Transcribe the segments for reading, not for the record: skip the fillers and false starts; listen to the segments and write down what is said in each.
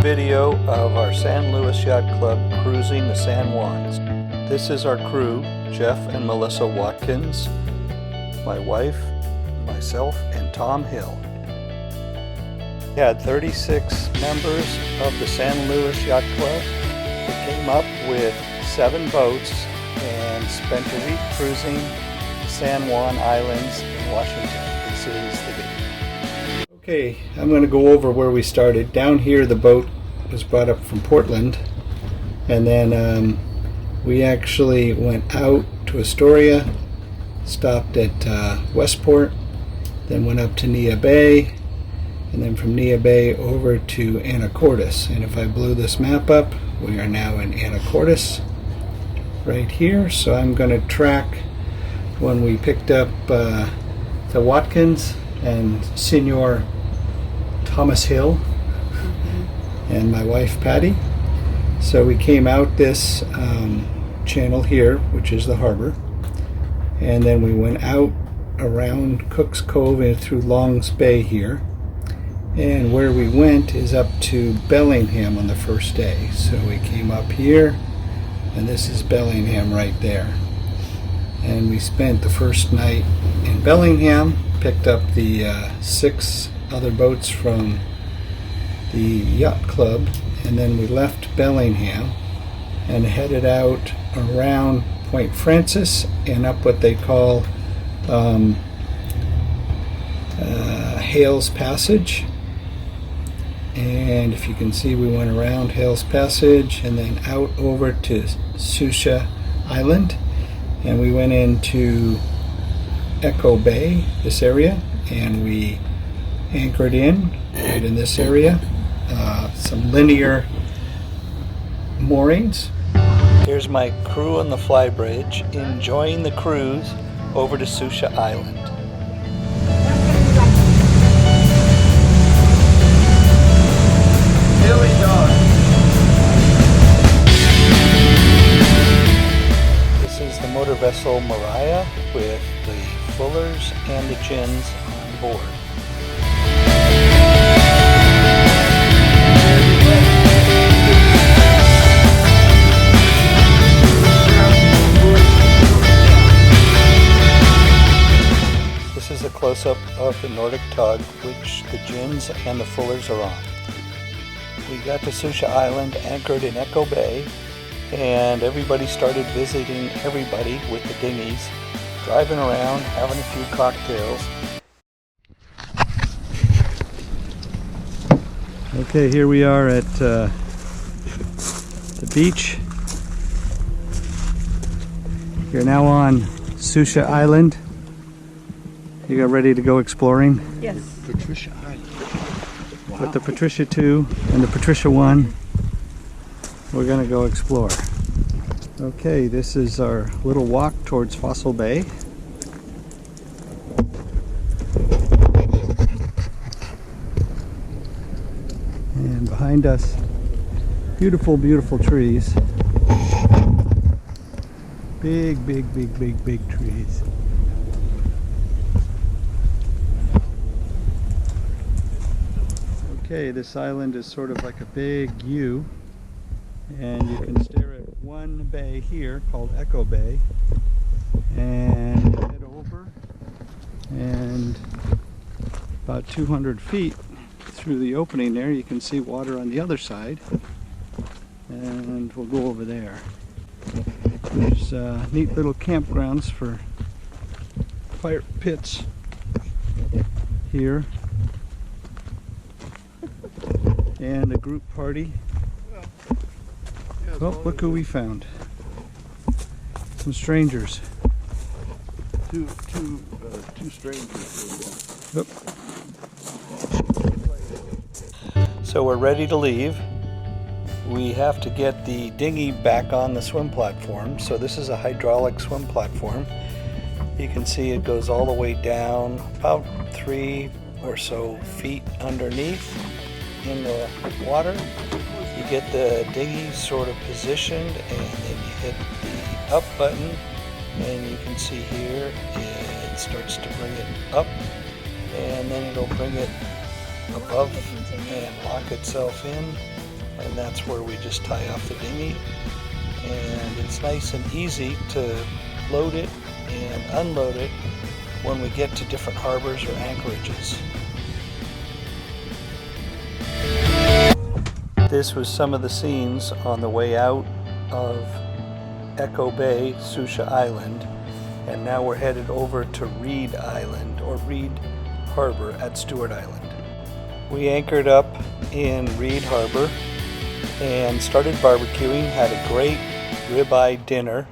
video of our San Luis Yacht Club cruising the San Juans. This is our crew, Jeff and Melissa Watkins, my wife, myself, and Tom Hill. We had 36 members of the San Luis Yacht Club. We came up with 7 boats and spent a week cruising San Juan Islands in Washington. This is the video. Okay, I'm going to go over where we started. Down here the boat was brought up from Portland, and then we actually went out to Astoria, stopped at Westport, then went up to Nia Bay, and then from Nia Bay over to Anacortes. And if I blew this map up, we are now in Anacortes right here. So I'm going to track when we picked up the Watkins and Senor Thomas Hill and my wife Patty. So we came out this channel here, which is the harbor, and then we went out around Cook's Cove and through Long's Bay here, and where we went is up to Bellingham on the first day. So we came up here, and this is Bellingham right there, and we spent the first night in Bellingham, picked up the 6 other boats from the yacht club, and then we left Bellingham and headed out around Point Francis and up what they call Hales Passage. And if you can see, we went around Hales Passage and then out over to Sucia Island, and we went into Echo Bay, this area, and we anchored in right in this area. Some linear moorings. Here's my crew on the flybridge enjoying the cruise over to Sucia Island. Here we go. This is the motor vessel Mariah with the Fullers and the Gins on board. This is a close-up of the Nordic tug, which the Gins and the Fullers are on. We got to Sucia Island, anchored in Echo Bay, and everybody started visiting everybody with the dinghies, driving around, having a few cocktails. Okay, here we are at the beach. You're now on Sucia Island. You got ready to go exploring? Yes. Patricia Island. Wow. With the Patricia 2 and the Patricia 1, we're going to go explore. Okay, this is our little walk towards Fossil Bay. And behind us, beautiful, beautiful trees. Big, big, big, big, big trees. Okay, this island is sort of like a big U, and you can stare at one bay here called Echo Bay, and head over, and about 200 feet through the opening there you can see water on the other side, and we'll go over there. There's neat little campgrounds for fire pits here, and a group party. Oh, look who we found. Some strangers. Two strangers. Yep. So we're ready to leave. We have to get the dinghy back on the swim platform. So this is a hydraulic swim platform. You can see it goes all the way down about 3 or so feet underneath in the water. You get the dinghy sort of positioned, and then you hit the up button, and you can see here it starts to bring it up, and then it'll bring it above and lock itself in, and that's where we just tie off the dinghy. And it's nice and easy to load it and unload it when we get to different harbors or anchorages. This was some of the scenes on the way out of Echo Bay, Sucia Island, and now we're headed over to Reid Island, or Reid Harbor at Stuart Island. We anchored up in Reid Harbor and started barbecuing, had a great ribeye dinner,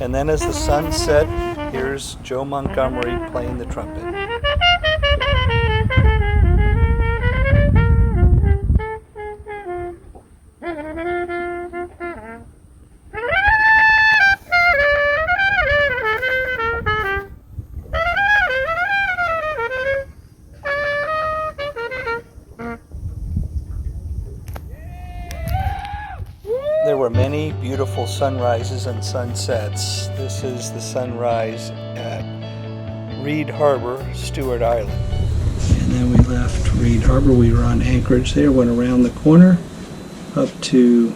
and then as the sun set, here's Joe Montgomery playing the trumpet. There were many beautiful sunrises and sunsets. This is the sunrise at Reid Harbor, Stuart Island. And then we left Reid Harbor. We were on anchorage there, went around the corner up to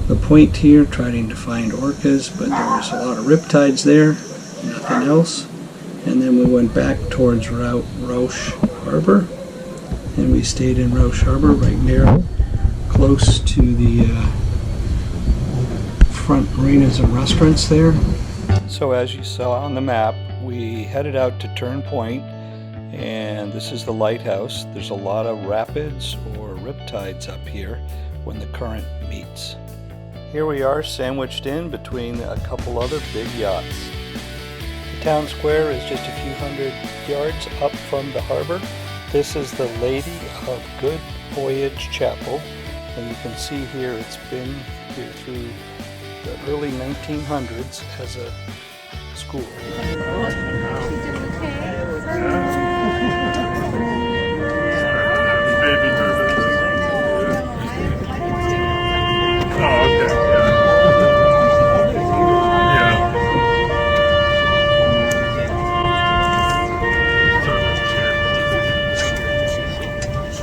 the point here, trying to find orcas, but there was a lot of riptides there, nothing else. And then we went back towards Roche Harbor, and we stayed in Roche Harbor right there, close to the front marinas and restaurants there. So as you saw on the map, we headed out to Turn Point, and this is the lighthouse. There's a lot of rapids or riptides up here when the current meets. Here we are sandwiched in between a couple other big yachts. The town square is just a few hundred yards up from the harbor. This is the Lady of Good Voyage Chapel. And you can see here it's been here through the early 1900s as a school.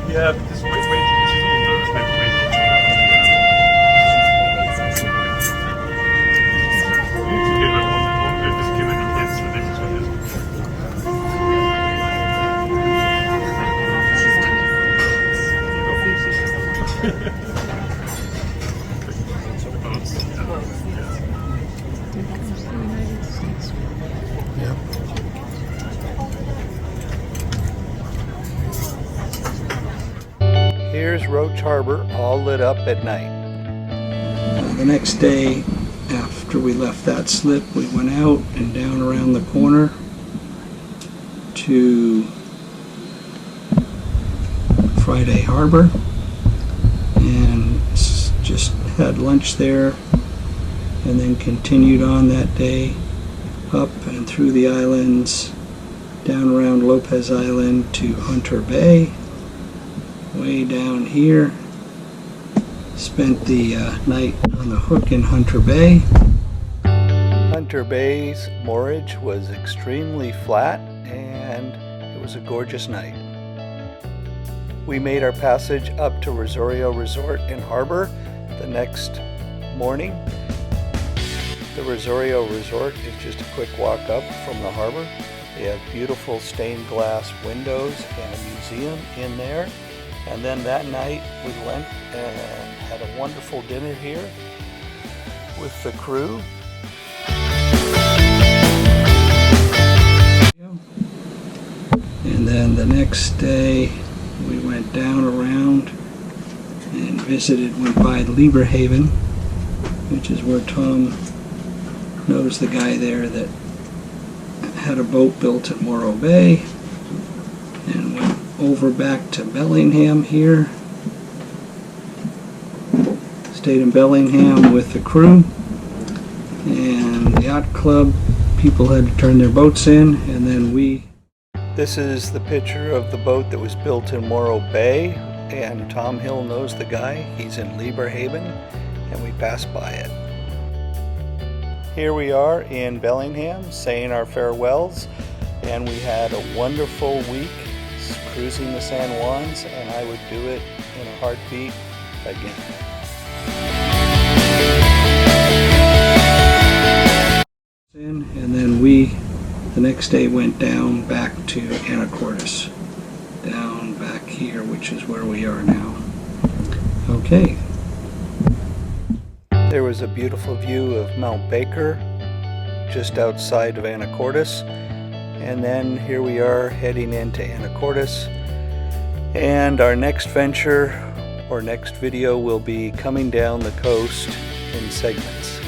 Yeah, just wait. Here's Roche Harbor all lit up at night. The next day, after we left that slip, we went out and down around the corner to Friday Harbor and just had lunch there, and then continued on that day up and through the islands, down around Lopez Island to Hunter Bay. Way down here, spent the night on the hook in Hunter Bay. Hunter Bay's moorage was extremely flat, and it was a gorgeous night. We made our passage up to Rosario Resort and Harbor the next morning. The Rosario Resort is just a quick walk up from the harbor. They have beautiful stained glass windows and a museum in there. And then that night we went and had a wonderful dinner here with the crew. And then the next day we went down around and went by Lieberhaven, which is where Tom knows the guy there that had a boat built at Morro Bay, and went over back to Bellingham here. Stayed in Bellingham with the crew and the yacht club. People had to turn their boats in, and then This is the picture of the boat that was built in Morro Bay, and Tom Hill knows the guy. He's in Lieberhaven, and we passed by it. Here we are in Bellingham saying our farewells, and we had a wonderful week cruising the San Juans, and I would do it in a heartbeat again. And then we, the next day, went down back to Anacortes, down back here, which is where we are now. Okay. There was a beautiful view of Mount Baker, just outside of Anacortes. And then here we are heading into Anacortes. And our next venture, or next video, will be coming down the coast in segments.